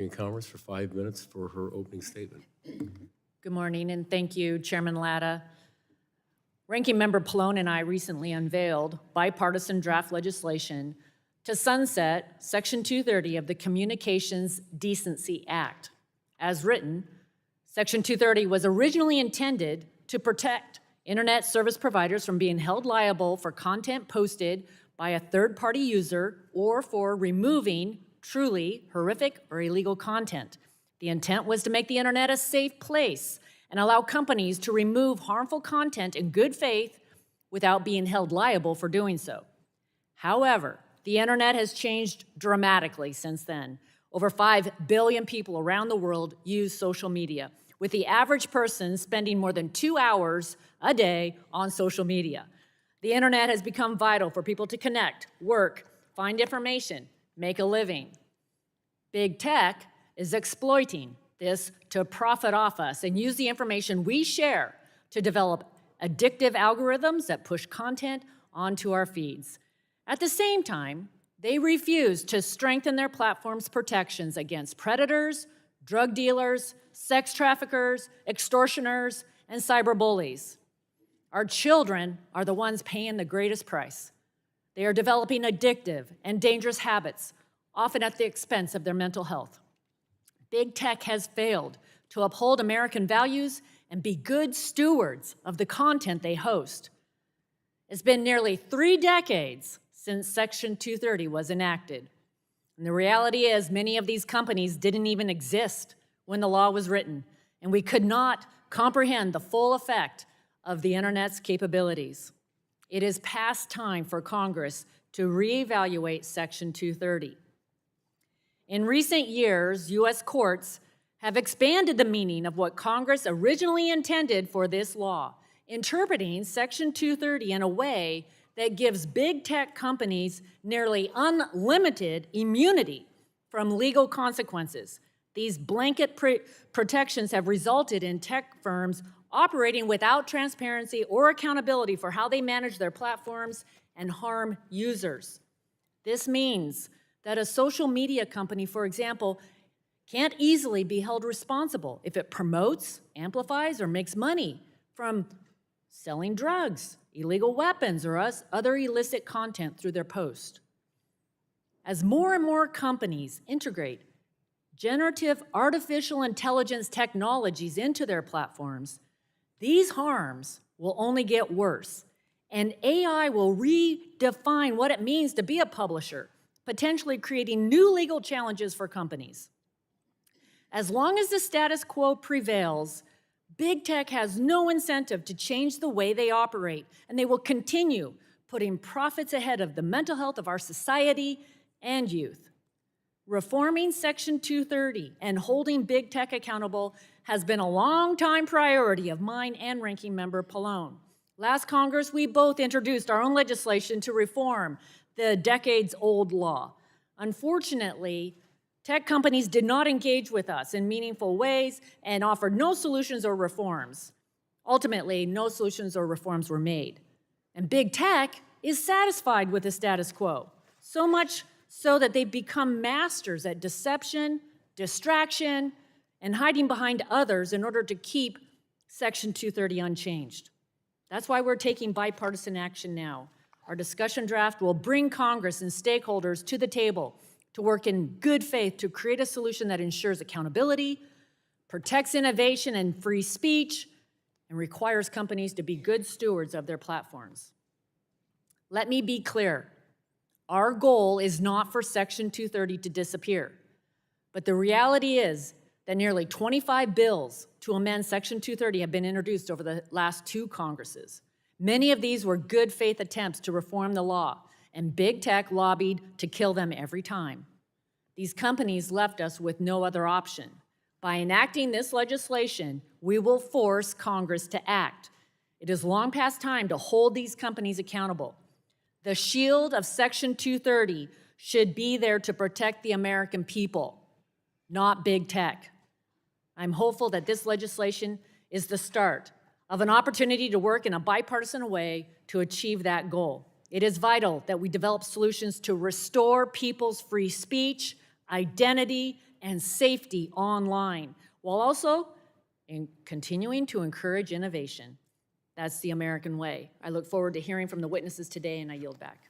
in Congress for 5 minutes for her opening statement. Good morning, and thank you, Chairman Latta. Ranking Member Pallone and I recently unveiled bipartisan draft legislation to sunset Section 230 of the Communications Decency Act. As written, Section 230 was originally intended to protect internet service providers from being held liable for content posted by a third-party user or for removing truly horrific or illegal content. The intent was to make the internet a safe place and allow companies to remove harmful content in good faith without being held liable for doing so. However, the internet has changed dramatically since then. Over 5 billion people around the world use social media, with the average person spending more than 2 hours a day on social media. The internet has become vital for people to connect, work, find information, make a living. Big tech is exploiting this to profit off us and use the information we share to develop addictive algorithms that push content onto our feeds. At the same time, they refuse to strengthen their platform's protections against predators, drug dealers, sex traffickers, extortioners, and cyberbullies. Our children are the ones paying the greatest price. They are developing addictive and dangerous habits, often at the expense of their mental health. Big tech has failed to uphold American values and be good stewards of the content they host. It's been nearly 3 decades since Section 230 was enacted. And the reality is many of these companies didn't even exist when the law was written, and we could not comprehend the full effect of the internet's capabilities. It is past time for Congress to reevaluate Section 230. In recent years, U.S. courts have expanded the meaning of what Congress originally intended for this law, interpreting Section 230 in a way that gives big tech companies nearly unlimited immunity from legal consequences. These blanket protections have resulted in tech firms operating without transparency or accountability for how they manage their platforms and harm users. This means that a social media company, for example, can't easily be held responsible if it promotes, amplifies, or makes money from selling drugs, illegal weapons, or other illicit content through their post. As more and more companies integrate generative artificial intelligence technologies into their platforms, these harms will only get worse, and AI will redefine what it means to be a publisher, potentially creating new legal challenges for companies. As long as the status quo prevails, big tech has no incentive to change the way they operate, and they will continue putting profits ahead of the mental health of our society and youth. Reforming Section 230 and holding big tech accountable has been a long-time priority of mine and Ranking Member Pallone. Last Congress, we both introduced our own legislation to reform the decades-old law. Unfortunately, tech companies did not engage with us in meaningful ways and offered no solutions or reforms. Ultimately, no solutions or reforms were made. And big tech is satisfied with the status quo, so much so that they've become masters at deception, distraction, and hiding behind others in order to keep Section 230 unchanged. That's why we're taking bipartisan action now. Our discussion draft will bring Congress and stakeholders to the table to work in good faith to create a solution that ensures accountability, protects innovation and free speech, and requires companies to be good stewards of their platforms. Let me be clear. Our goal is not for Section 230 to disappear, but the reality is that nearly 25 bills to amend Section 230 have been introduced over the last 2 Congresses. Many of these were good faith attempts to reform the law, and big tech lobbied to kill them every time. These companies left us with no other option. By enacting this legislation, we will force Congress to act. It is long past time to hold these companies accountable. The shield of Section 230 should be there to protect the American people, not big tech. I'm hopeful that this legislation is the start of an opportunity to work in a bipartisan way to achieve that goal. It is vital that we develop solutions to restore people's free speech, identity, and safety online, while also continuing to encourage innovation. That's the American way. I look forward to hearing from the witnesses today, and I yield back.